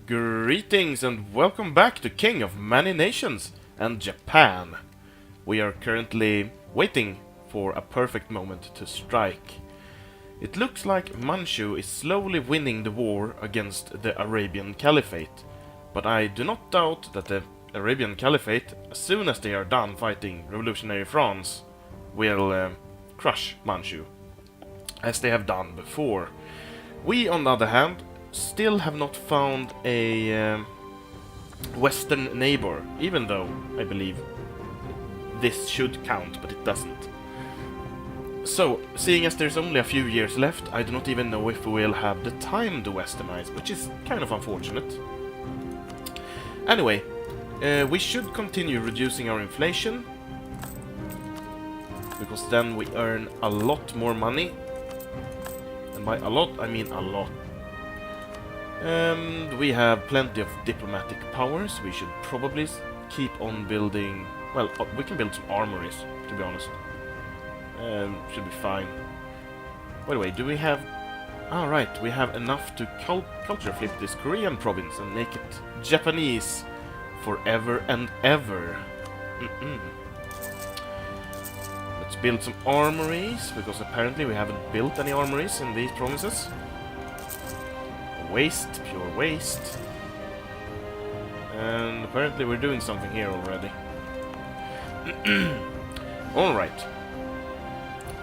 Greetings and welcome back to King of Many Nations and Japan. We are currently waiting for a perfect moment to strike. It looks like Manchu is slowly winning the war against the Arabian Caliphate, but I do not doubt that the Arabian Caliphate, as soon as they are done fighting revolutionary France, will crush Manchu, as they have done before. We, on the other hand, still have not found a western neighbor, even though I believe this should count, but it doesn't. So, seeing as there's only a few years left, I do not even know if we will have the time to westernize, which is kind of unfortunate. Anyway, we should continue reducing our inflation, because then we earn a lot more money. And by a lot, I mean a lot. We have plenty of diplomatic powers. We should probably keep on building... Well, we can build some armories, to be honest. Should be fine. By the way, do we have... Ah, right, we have enough to culture flip this Korean province and make it Japanese forever and ever. Let's build some armories, because apparently we haven't built any armories in these provinces. Waste, pure waste. And apparently we're doing something here already. Alright.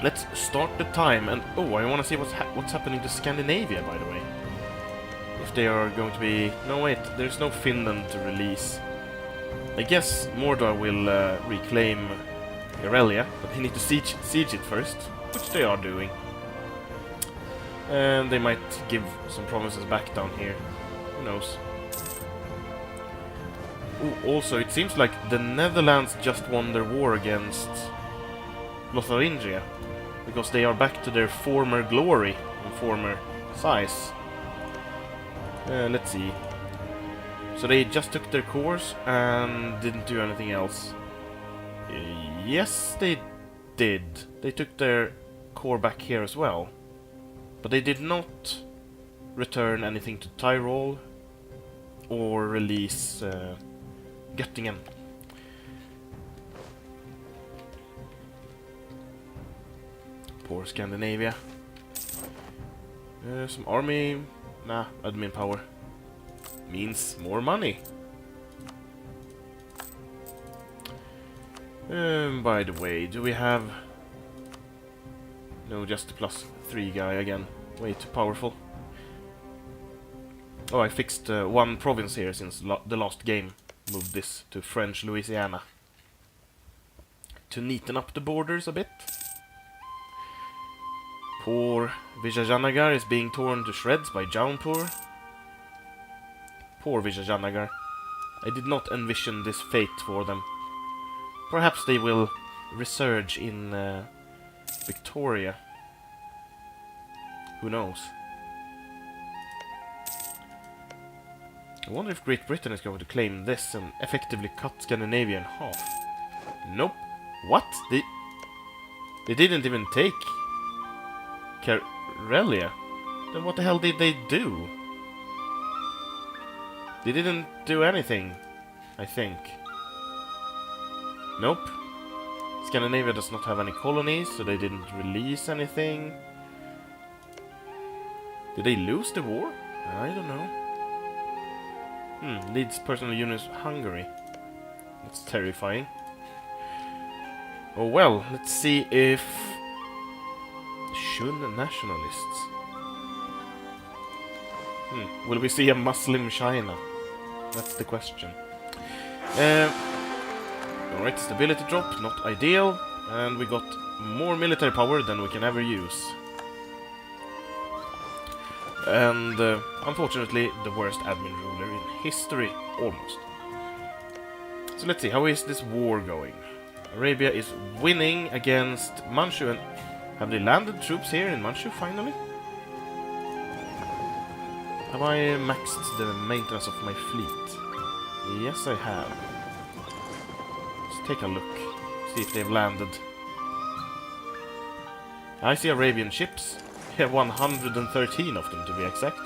Let's start the time, and oh, I want to see what's happening to Scandinavia, by the way. If they are going to be... No, wait, there's no Finland to release. I guess Mordor will reclaim Irelia, but they need to siege it first, which they are doing. And they might give some provinces back down here. Who knows? Ooh, also, it seems like the Netherlands just won their war against Lotharingia, because they are back to their former glory and former size. Let's see. So they just took their course and didn't do anything else. Yes, they did. They took their core back here as well. But they did not return anything to Tyrol or release Göttingen. Poor Scandinavia. Some army... Nah, admin power. Means more money. By the way, do we have... No, just the +3 guy again. Way too powerful. Oh, I fixed one province here since the last game. Moved this to French Louisiana. To neaten up the borders a bit. Poor Vijayanagar is being torn to shreds by Jaunpur. Poor Vijayanagar. I did not envision this fate for them. Perhaps they will resurge in Victoria. Who knows? I wonder if Great Britain is going to claim this and effectively cut Scandinavia in half. Nope. What? They didn't even take Karelia. Then what the hell did they do? They didn't do anything, I think. Nope. Scandinavia does not have any colonies, so they didn't release anything. Did they lose the war? I don't know. Leads personal units Hungary. That's terrifying. Oh well, let's see if... Shun nationalists. Will we see a Muslim China? That's the question. Alright, stability drop, not ideal. And we got more military power than we can ever use. And unfortunately, the worst admin ruler in history, almost. So let's see, how is this war going? Arabia is winning against Manchu, and have they landed troops here in Manchu finally? Have I maxed the maintenance of my fleet? Yes, I have. Let's take a look, see if they've landed. I see Arabian ships. We have 113 of them to be exact.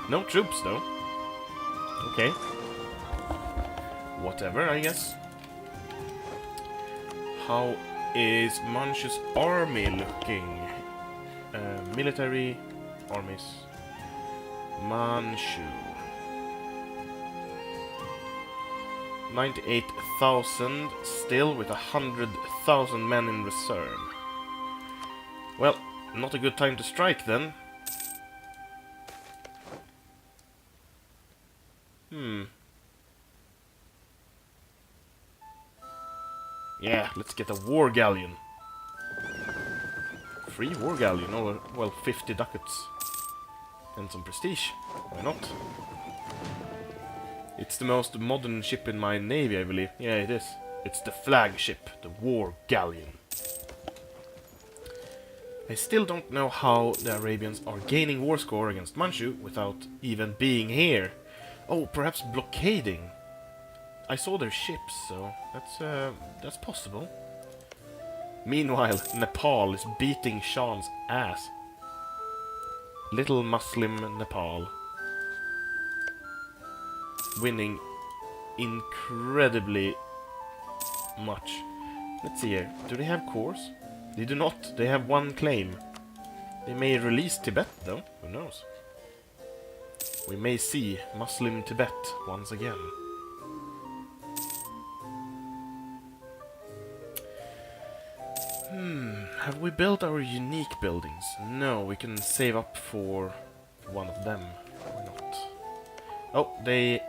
No troops though. Okay. Whatever, I guess. How is Manchu's army looking? Military armies. Manchu. 98,000, still with 100,000 men in reserve. Well, not a good time to strike then. Yeah, let's get a war galleon. Free war galleon, or, well, 50 ducats. And some prestige. Why not? It's the most modern ship in my navy, I believe. Yeah, it is. It's the flagship, the war galleon. I still don't know how the Arabians are gaining war score against Manchu without even being here. Oh, perhaps blockading. I saw their ships, so that's possible. Meanwhile, Nepal is beating Shan's ass. Little Muslim Nepal. Winning incredibly much. Let's see here. Do they have cores? They do not. They have one claim. They may release Tibet, though. Who knows? We may see Muslim Tibet once again. Have we built our unique buildings? No, we can save up for one of them. Why not? Oh, they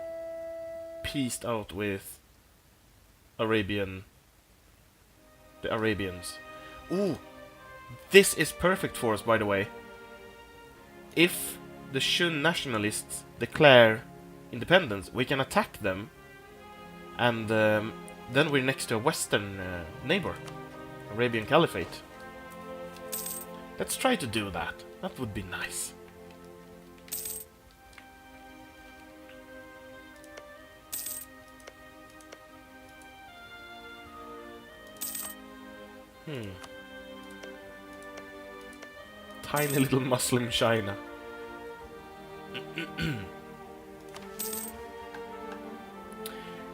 pieced out with the Arabians. Ooh, this is perfect for us, by the way. If the Shun nationalists declare independence, we can attack them, and then we're next to a western neighbor, Arabian Caliphate. Let's try to do that. That would be nice. Tiny little Muslim China.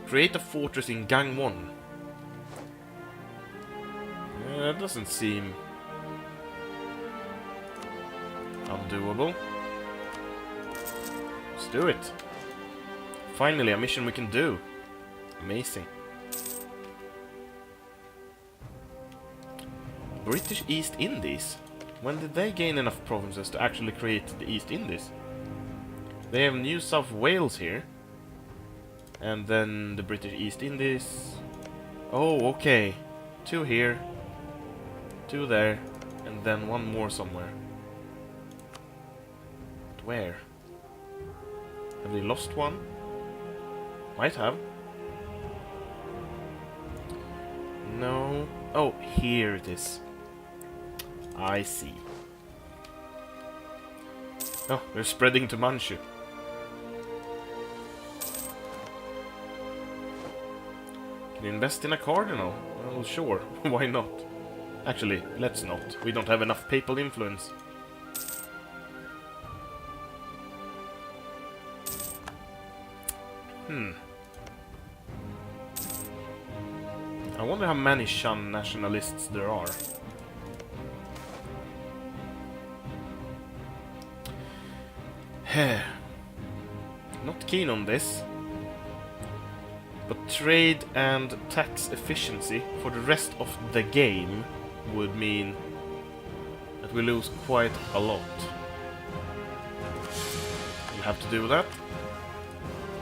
Create a fortress in Gangwon. That doesn't seem undoable. Let's do it. Finally, a mission we can do. Amazing. British East Indies. When did they gain enough provinces to actually create the East Indies? They have New South Wales here. And then the British East Indies. Oh, okay. 2 here. 2 there. And then 1 more somewhere. But where? Have they lost one? Might have. No. Oh, here it is. I see. Oh, they're spreading to Manchu. Can you invest in a cardinal? Well, sure. Why not? Actually, let's not. We don't have enough papal influence. I wonder how many Shan nationalists there are. Not keen on this. But trade and tax efficiency for the rest of the game would mean that we lose quite a lot. We'll have to do that.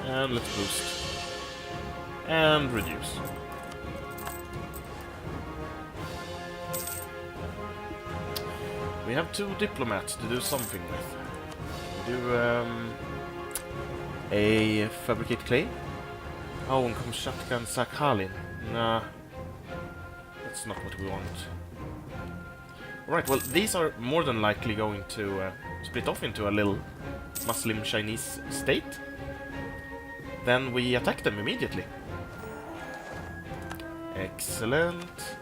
And let's boost. And reduce. We have 2 diplomats to do something with. We do a fabricate clay. Oh, and Kamchatka and Sakhalin. Nah, that's not what we want. Alright, well, these are more than likely going to split off into a little Muslim Chinese state. Then we attack them immediately. Excellent.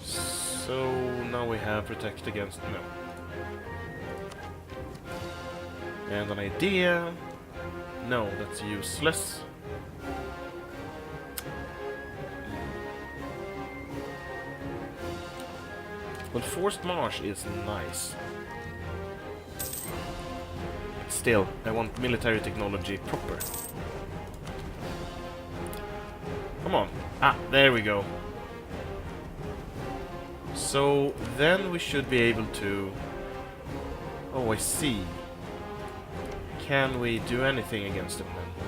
So now we have protect against no. And an idea. No, that's useless. Well, forced march is nice. Still, I want military technology proper. Come on. Ah, there we go. So, then we should be able to... Oh, I see. Can we do anything against them then?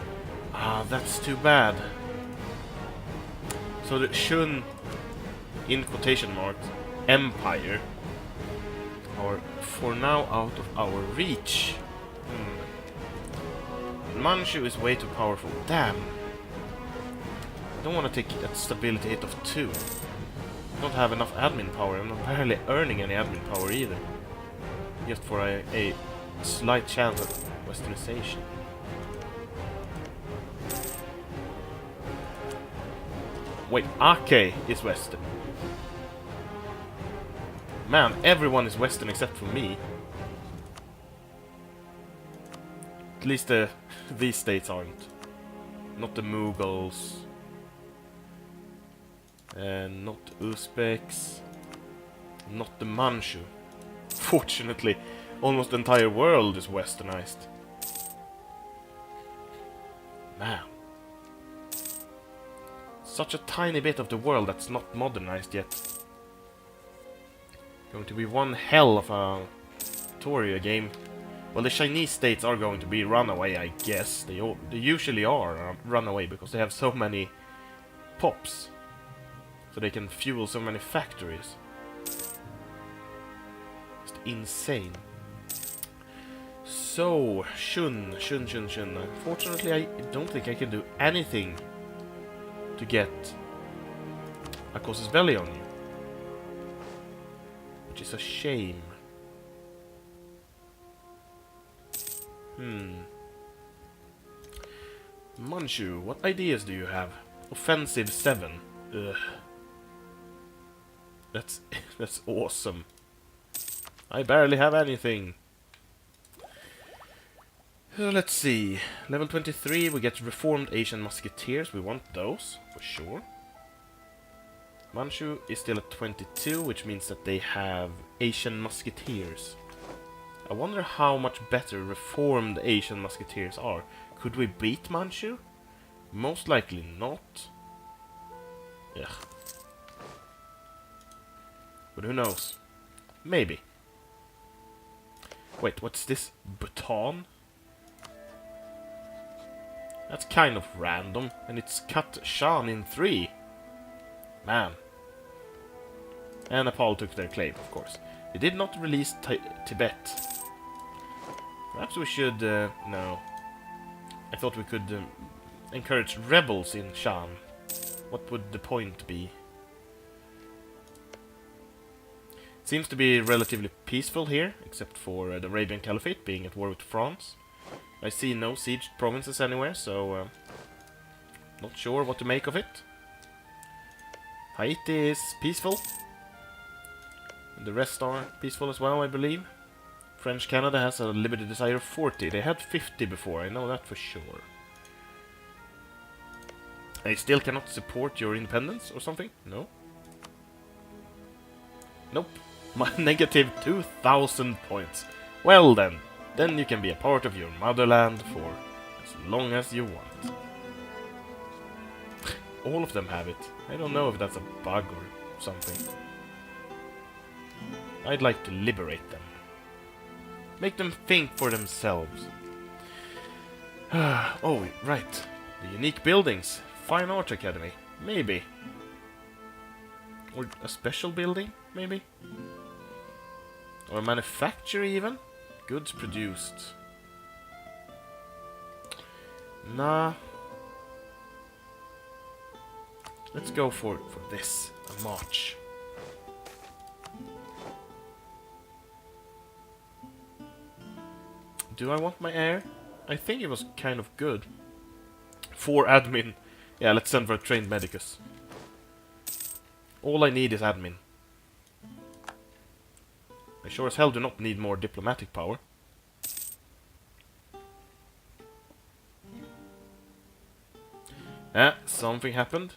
Ah, that's too bad. So the Shun, in quotation marks, Empire, are for now out of our reach. Manchu is way too powerful. Damn. I don't want to take that stability hit of 2. I don't have enough admin power. I'm not barely earning any admin power either. Just for a slight chance of westernization. Wait, Ake is western. Man, everyone is western except for me. At least these states aren't. Not the Mughals. Not Uzbeks. Not the Manchu. Fortunately, almost the entire world is westernized. Man. Such a tiny bit of the world that's not modernized yet. Going to be one hell of a tutorial game. Well, the Chinese states are going to be runaway, I guess. They usually are runaway because they have so many pops. So they can fuel so many factories. Just insane. So, Shun. Unfortunately, I don't think I can do anything to get a casus belli on you. Which is a shame. Manchu, what ideas do you have? Offensive 7. Ugh. That's awesome. I barely have anything. Let's see. Level 23, we get Reformed Asian Musketeers. We want those, for sure. Manchu is still at 22, which means that they have Asian Musketeers. I wonder how much better Reformed Asian Musketeers are. Could we beat Manchu? Most likely not. Ugh. But who knows? Maybe. Wait, what's this? Bhutan? That's kind of random, and it's cut Shan in 3. Man. And Nepal took their claim, of course. They did not release Tibet. Perhaps we should... no. I thought we could encourage rebels in Shan. What would the point be? Seems to be relatively peaceful here, except for the Arabian Caliphate being at war with France. I see no sieged provinces anywhere, so not sure what to make of it. Haiti is peaceful. And the rest are peaceful as well, I believe. French Canada has a limited desire of 40. They had 50 before, I know that for sure. I still cannot support your independence or something? No? Nope. My negative 2,000 points. Well then. Then you can be a part of your motherland for as long as you want. All of them have it. I don't know if that's a bug or something. I'd like to liberate them. Make them think for themselves. Oh, right. The unique buildings. Fine Art Academy. Maybe. Or a special building, maybe? Or a manufacturer even? Goods produced. Nah. Let's go for this. A march. Do I want my heir? I think it was kind of good. 4 admin. Yeah, let's send for a trained medicus. All I need is admin. I sure as hell do not need more diplomatic power. Something happened.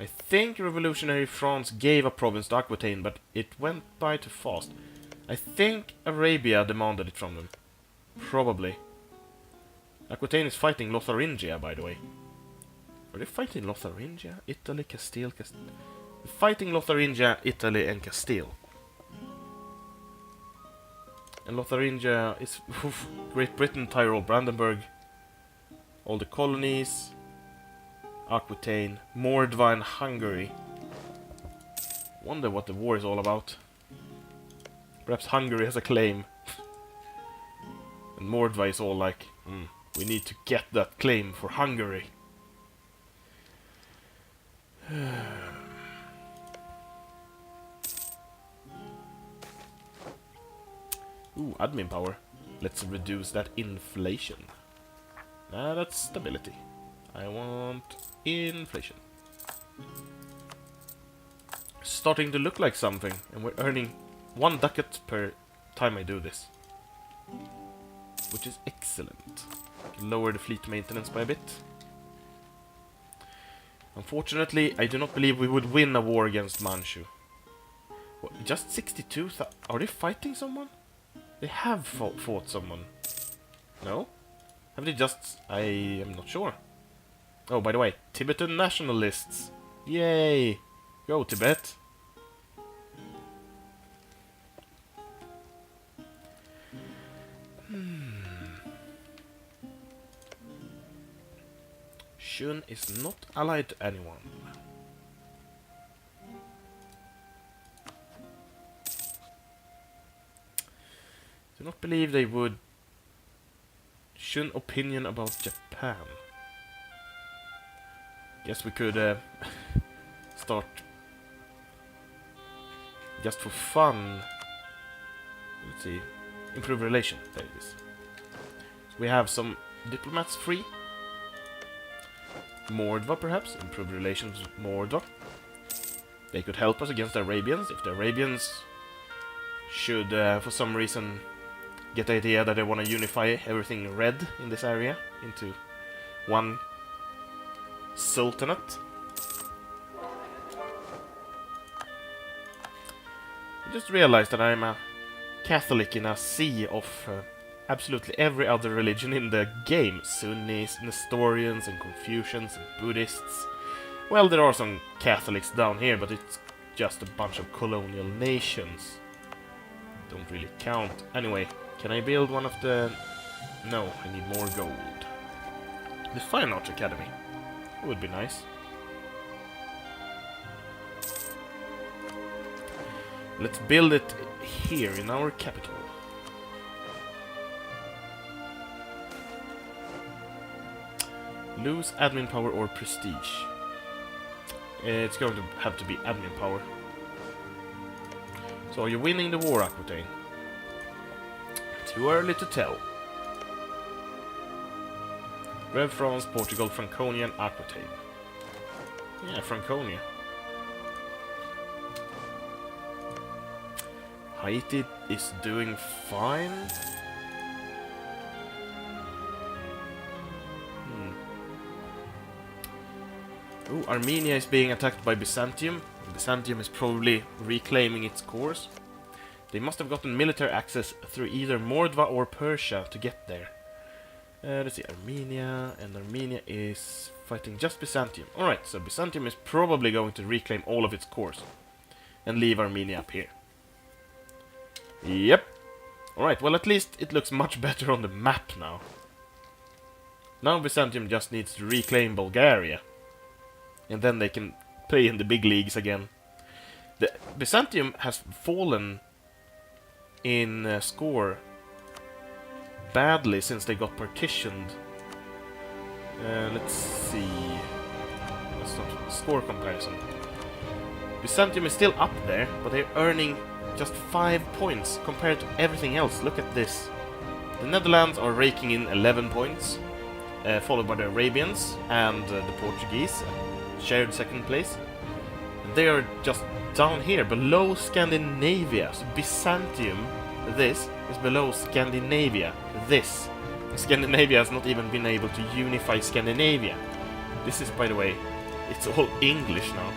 I think revolutionary France gave a province to Aquitaine, but it went by too fast. I think Arabia demanded it from them. Probably. Aquitaine is fighting Lotharingia, by the way. Are they fighting Lotharingia? Italy, Castile, fighting Lotharingia, Italy, and Castile. And Lotharingia is Great Britain, Tyrol, Brandenburg, all the colonies, Aquitaine, Mordva, and Hungary. Wonder what the war is all about. Perhaps Hungary has a claim. And Mordva is all like, we need to get that claim for Hungary. Ooh, admin power. Let's reduce that inflation. Nah, that's stability. I want inflation. Starting to look like something, and we're earning 1 ducat per time I do this. Which is excellent. Lower the fleet maintenance by a bit. Unfortunately, I do not believe we would win a war against Manchu. What, just 62? Are they fighting someone? They have fought someone. No? Have they just... I am not sure. Oh, by the way, Tibetan nationalists. Yay! Go, Tibet! Shun is not allied to anyone. Do not believe they would. Shun opinion about Japan. Guess we could start just for fun. Let's see. Improve relation. There it is. So we have some diplomats free. Mordva, perhaps. Improve relations with Mordva. They could help us against the Arabians. If the Arabians should, for some reason, get the idea that they want to unify everything red in this area into one sultanate. I just realized that I'm a Catholic in a sea of absolutely every other religion in the game. Sunnis, Nestorians, and Confucians, and Buddhists. Well, there are some Catholics down here, but it's just a bunch of colonial nations. Don't really count. Anyway, can I build one of the... No, I need more gold. The Fine Arts Academy. Would be nice. Let's build it here in our capital. Lose admin power or prestige. It's going to have to be admin power. So are you winning the war, Aquitaine? Too early to tell. Rev France, Portugal, Franconia, and Aquitaine. Yeah, Franconia. Haiti is doing fine. Ooh, Armenia is being attacked by Byzantium. Byzantium is probably reclaiming its course. They must have gotten military access through either Mordva or Persia to get there. Let's see, Armenia, and Armenia is fighting just Byzantium. Alright, so Byzantium is probably going to reclaim all of its course and leave Armenia up here. Yep. Alright, well at least it looks much better on the map now. Now Byzantium just needs to reclaim Bulgaria. And then they can play in the big leagues again. The Byzantium has fallen in score badly since they got partitioned. Let's see. That's not score comparison. Byzantium is still up there, but they're earning just 5 points compared to everything else. Look at this. The Netherlands are raking in 11 points, followed by the Arabians and the Portuguese, shared second place. They are just down here, below Scandinavia. So Byzantium, this, is below Scandinavia, this. Scandinavia has not even been able to unify Scandinavia. This is, by the way, it's all English now.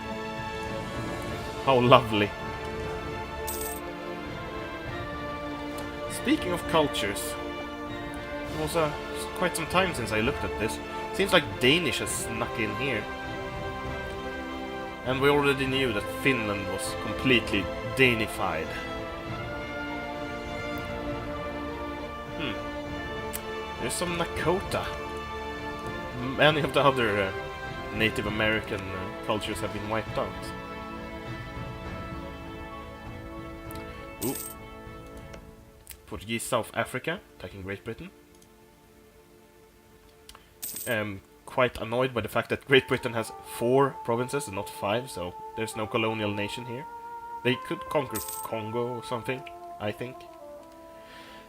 How lovely. Speaking of cultures, it was quite some time since I looked at this. Seems like Danish has snuck in here. And we already knew that Finland was completely Danified. There's some Nakota. Many of the other Native American cultures have been wiped out. Ooh. Portuguese South Africa attacking Great Britain. Quite annoyed by the fact that Great Britain has 4 provinces and not 5, so there's no colonial nation here. They could conquer Congo or something, I think.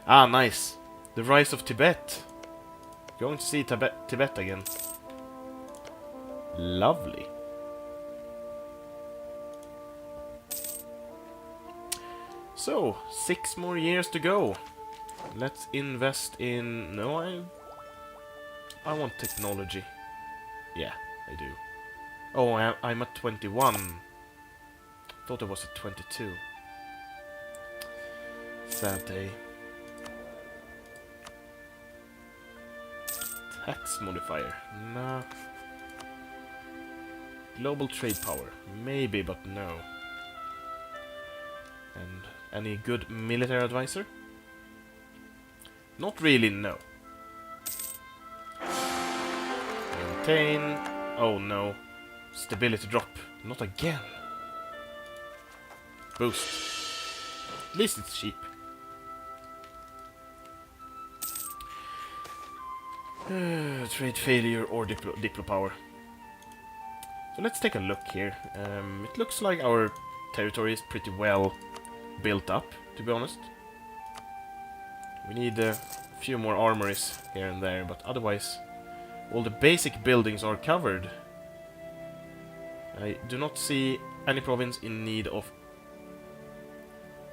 Ah, nice. The rise of Tibet. Going to see Tibet again. Lovely. So, 6 more years to go. Let's invest in... No, I want technology. Yeah, I do. Oh, I'm at 21. Thought I was at 22. Sad day. Tax modifier. Nah. Global trade power. Maybe, but no. And any good military advisor? Not really, no. Maintain. Oh no. Stability drop. Not again. Boost. At least it's cheap. Trade failure or diplo power. So let's take a look here. It looks like our territory is pretty well built up, to be honest. We need a few more armories here and there, but otherwise all the basic buildings are covered. I do not see any province in need of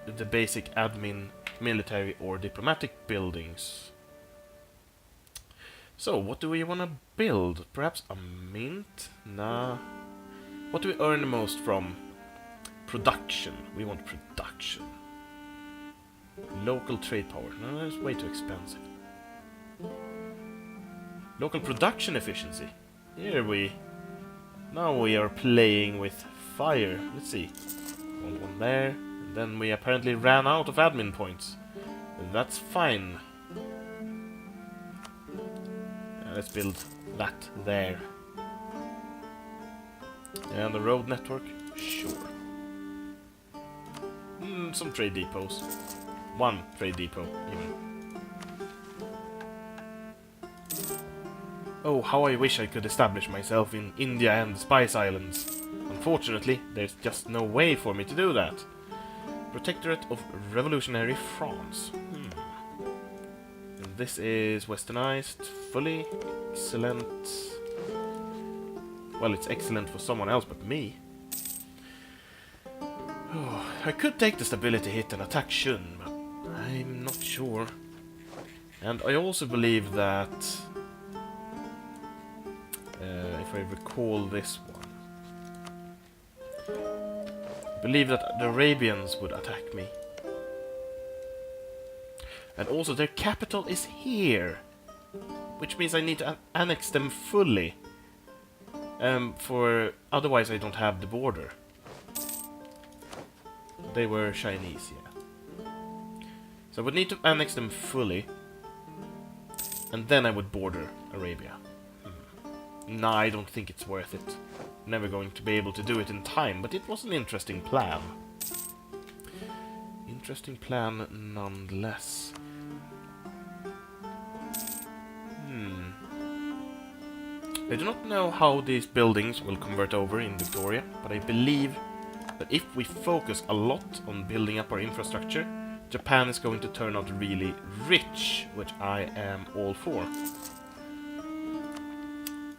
the basic admin, military or diplomatic buildings. So, what do we want to build? Perhaps a mint? Nah. What do we earn the most from? Production. We want production. Local trade power. No, that's way too expensive. Local production efficiency. Here we... Now we are playing with fire. Let's see. One there. And then we apparently ran out of admin points. That's fine. Let's build that there. And the road network? Sure. Some trade depots. 1 trade depot, even. Oh, how I wish I could establish myself in India and the Spice Islands. Unfortunately, there's just no way for me to do that. Protectorate of Revolutionary France. And this is westernized, fully. Excellent. Well, it's excellent for someone else but me. Oh, I could take the stability hit and attack Shun, but I'm not sure. And I also believe that... if I recall this one... I believe that the Arabians would attack me. And also their capital is here. Which means I need to annex them fully. For otherwise I don't have the border. They were Chinese, yeah. So I would need to annex them fully. And then I would border Arabia. Nah, I don't think it's worth it. Never going to be able to do it in time, but it was an interesting plan. Interesting plan nonetheless. I do not know how these buildings will convert over in Victoria, but I believe that if we focus a lot on building up our infrastructure, Japan is going to turn out really rich, which I am all for.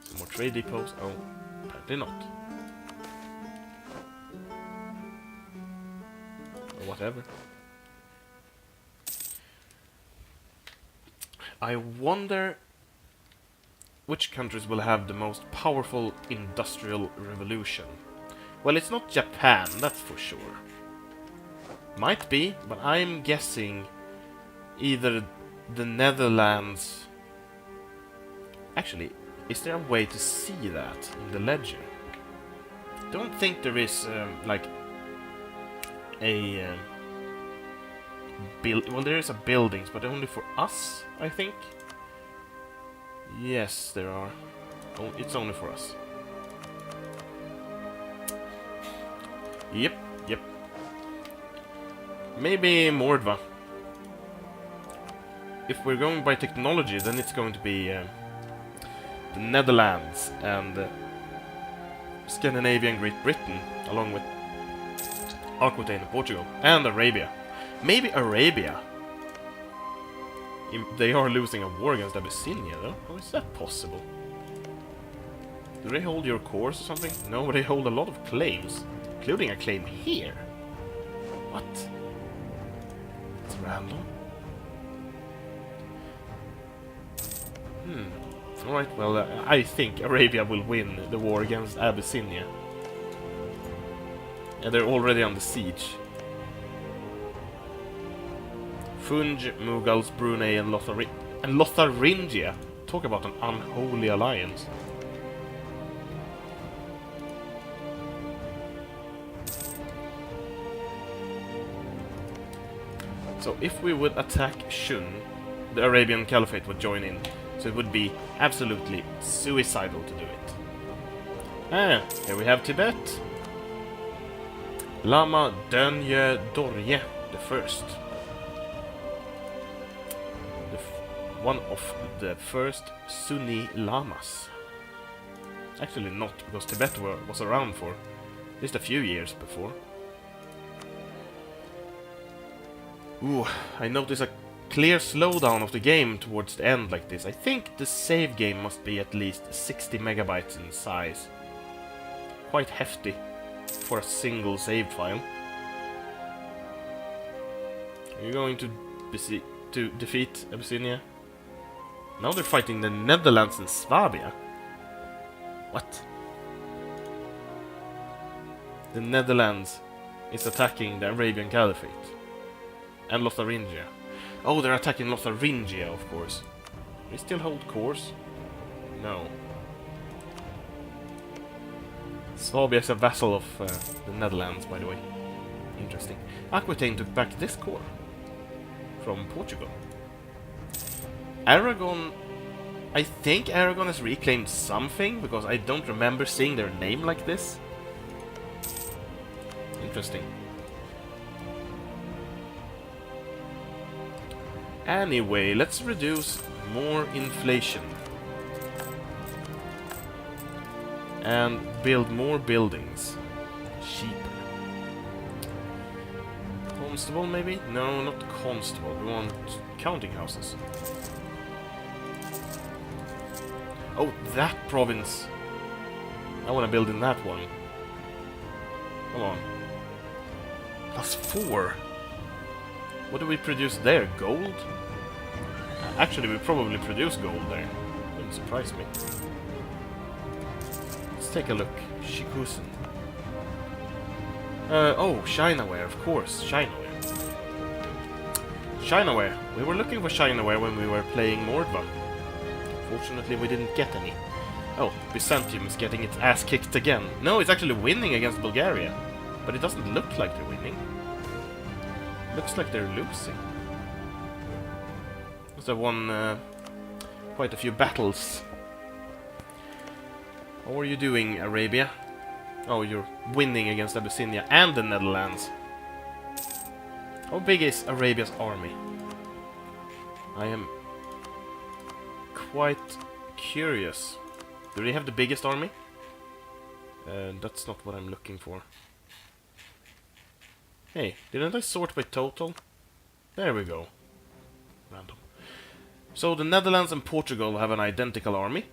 Some more trade depots? Oh, apparently not. Or whatever. I wonder which countries will have the most powerful industrial revolution. Well, it's not Japan, that's for sure. Might be, but I'm guessing either the Netherlands... Actually, is there a way to see that in the ledger? Don't think there is, like, a... well, there is a buildings, but only for us, I think. Yes, there are. Oh, it's only for us. Yep, yep. Maybe Mordva. If we're going by technology, then it's going to be the Netherlands and Scandinavia and Great Britain, along with Aquitaine and Portugal, and Arabia. Maybe Arabia. They are losing a war against Abyssinia, though. How is that possible? Do they hold your cores or something? No, they hold a lot of claims, including a claim here. What? It's random. Alright, well, I think Arabia will win the war against Abyssinia. And they're already under siege. Funj, Mughals, Brunei, and Lotharingia. Talk about an unholy alliance. So if we would attack Shun, the Arabian Caliphate would join in. So it would be absolutely suicidal to do it. Ah, here we have Tibet. Lama Dönye Dorje the First. One of the first Sunni lamas. Actually not, because Tibet was around for just a few years before. Ooh, I notice a clear slowdown of the game towards the end like this. I think the save game must be at least 60 megabytes in size. Quite hefty for a single save file. Are you going to defeat Abyssinia? Now they're fighting the Netherlands and Swabia. What? The Netherlands is attacking the Arabian Caliphate. And Lotharingia. Oh, they're attacking Lotharingia, of course. They still hold cores? No. Swabia is a vassal of the Netherlands, by the way. Interesting. Aquitaine took back this core from Portugal. Aragon... I think Aragon has reclaimed something, because I don't remember seeing their name like this. Interesting. Anyway, let's reduce more inflation. And build more buildings. Cheaper. Constable, maybe? No, not constable. We want counting houses. Oh, that province. I want to build in that one. Come on. +4. What do we produce there? Gold? Actually, we probably produce gold there. Wouldn't surprise me. Let's take a look. Shikusen. Oh, Chinaware, of course. Chinaware. Chinaware. We were looking for Chinaware when we were playing Mordva. Fortunately, we didn't get any. Oh, Byzantium is getting its ass kicked again. No, it's actually winning against Bulgaria. But it doesn't look like they're winning. Looks like they're losing. Because they won quite a few battles. How are you doing, Arabia? Oh, you're winning against Abyssinia and the Netherlands. How big is Arabia's army? I am quite curious. Do they have the biggest army? That's not what I'm looking for. Hey, didn't I sort by total? There we go. Random. So the Netherlands and Portugal have an identical army.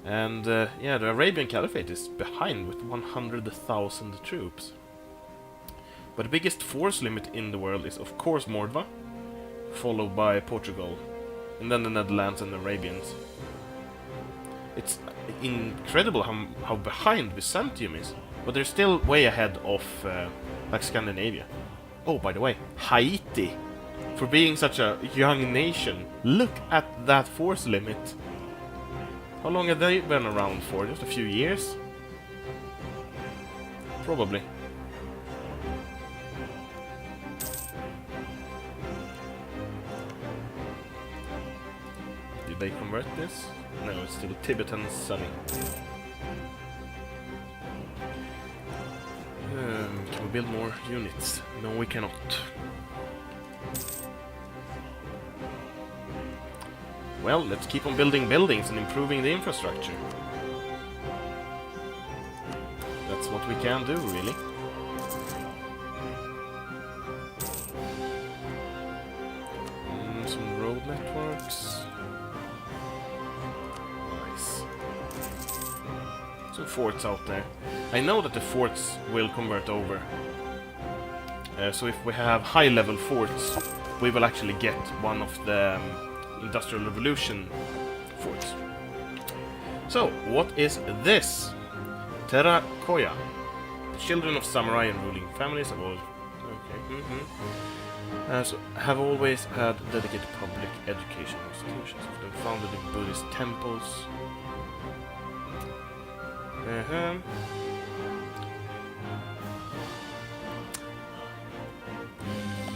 And yeah, the Arabian Caliphate is behind with 100,000 troops. But the biggest force limit in the world is of course Mordva, followed by Portugal. And then the Netherlands and the Arabians. It's incredible how behind Byzantium is. But they're still way ahead of like Scandinavia. Oh, by the way, Haiti. For being such a young nation, look at that force limit. How long have they been around for? Just a few years? Probably. Did they convert this? No, it's still Tibetan Sunny. Can we build more units? No, we cannot. Well, let's keep on building buildings and improving the infrastructure. That's what we can do, really. Some road networks. Nice. Some forts out there. I know that the forts will convert over. So if we have high-level forts, we will actually get one of the Industrial Revolution forts. So, what is this? Terra Koya. Children of samurai and ruling families have always... Okay. So have always had dedicated public education institutions, often founded in Buddhist temples.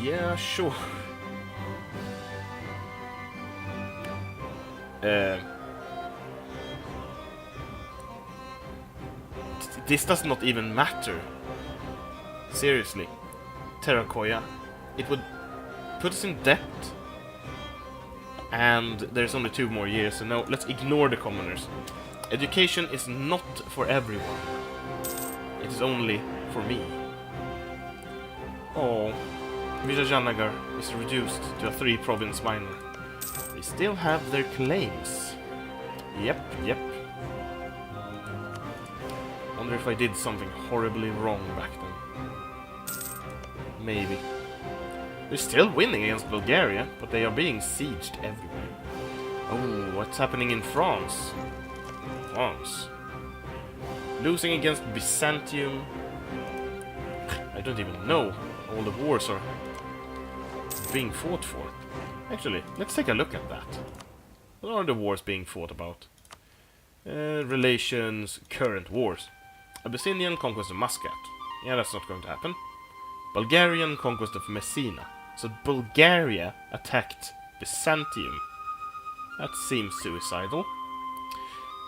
Yeah, sure. This does not even matter. Seriously. Terra Koya. It would put us in debt. And there's only 2 more years, so no, let's ignore the commoners. Education is not for everyone. It is only for me. Oh, Vijayanagar is reduced to a 3-province minor. They still have their claims. Yep. Wonder if I did something horribly wrong back then. Maybe. They're still winning against Bulgaria, but they are being sieged everywhere. Oh, what's happening in France? France. Losing against Byzantium. I don't even know. All the wars are being fought for. Actually, let's take a look at that. What are the wars being fought about? Relations, current wars. Abyssinian conquest of Muscat. Yeah, that's not going to happen. Bulgarian conquest of Messina. So Bulgaria attacked Byzantium. That seems suicidal.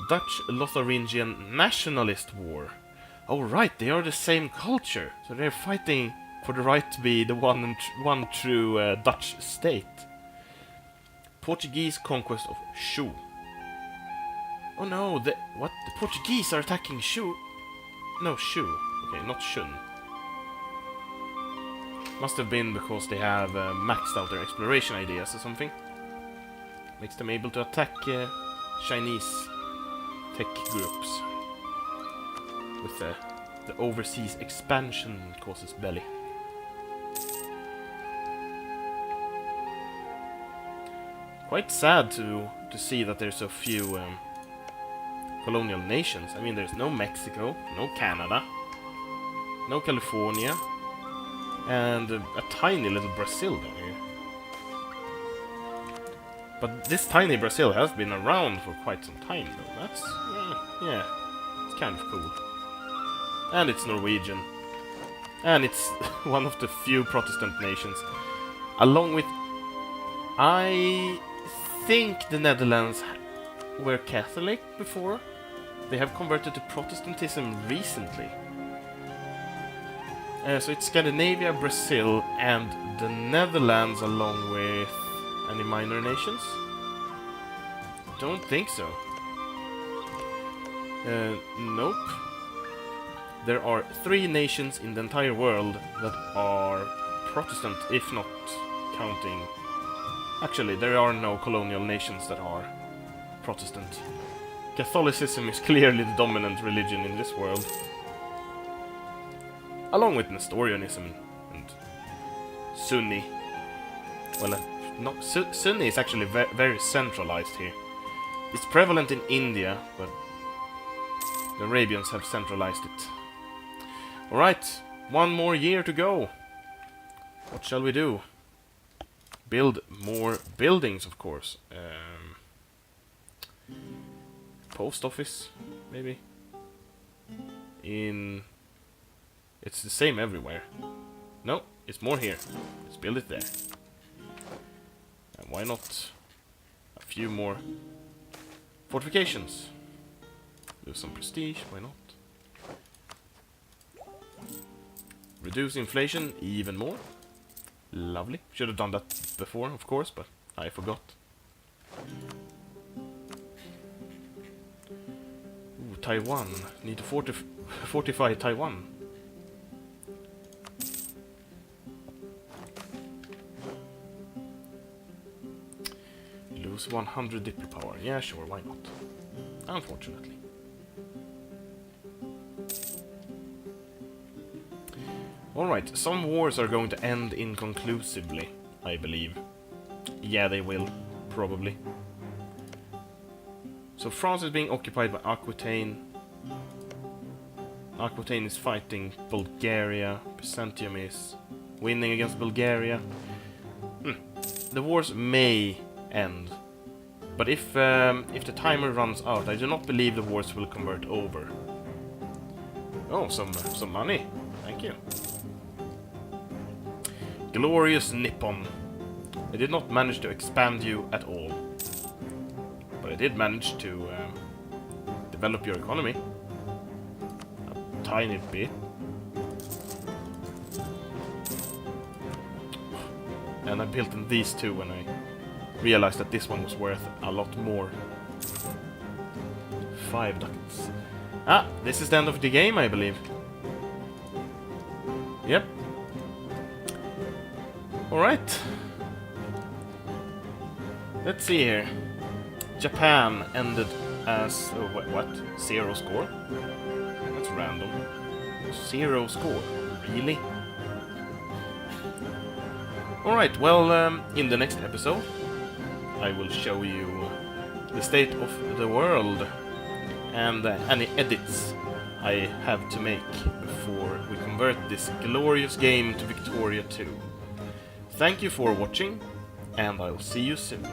Dutch Lotharingian nationalist war. Oh right, they are the same culture. So they're fighting for the right to be the one true Dutch state. Portuguese conquest of Shu. Oh no, the Portuguese are attacking Shu. No, Shu. Okay, not Shun. Must have been because they have maxed out their exploration ideas or something. Makes them able to attack Chinese tech groups. With the overseas expansion causes belly. Quite sad to see that there's so few colonial nations. I mean, there's no Mexico, no Canada, no California, and a tiny little Brazil down here. But this tiny Brazil has been around for quite some time, though. That's, yeah, it's kind of cool. And it's Norwegian. And it's one of the few Protestant nations. Along with... I think the Netherlands were Catholic before. They have converted to Protestantism recently. So it's Scandinavia, Brazil, and the Netherlands along with any minor nations? Don't think so. Nope. There are 3 nations in the entire world that are Protestant, if not counting... Actually, there are no colonial nations that are Protestant. Catholicism is clearly the dominant religion in this world. Along with Nestorianism and Sunni. Well, not Sunni is actually very centralized here. It's prevalent in India, but the Arabians have centralized it. Alright, one more year to go. What shall we do? Build more buildings, of course. Post office, maybe? It's the same everywhere. No, it's more here. Let's build it there. And why not a few more fortifications? Do some prestige, why not? Reduce inflation even more. Lovely. Should have done that before, of course, but I forgot. Ooh, Taiwan. Need to fortify Taiwan. Lose 100 diplo power. Yeah, sure, why not? Unfortunately. Alright, some wars are going to end inconclusively, I believe. Yeah, they will, probably. So France is being occupied by Aquitaine. Aquitaine is fighting Bulgaria. Byzantium is winning against Bulgaria. The wars may end. But if the timer runs out, I do not believe the wars will convert over. Oh, some money. Thank you. Glorious Nippon. I did not manage to expand you at all. But I did manage to develop your economy. A tiny bit. And I built in these two when I realized that this one was worth a lot more. 5 ducats. Ah, this is the end of the game, I believe. Yep. Alright. Let's see here. Japan ended as... Oh, what? 0 score? That's random. 0 score? Really? Alright, well, in the next episode, I will show you the state of the world and any edits I have to make before we convert this glorious game to Victoria 2. Thank you for watching, and I'll see you soon.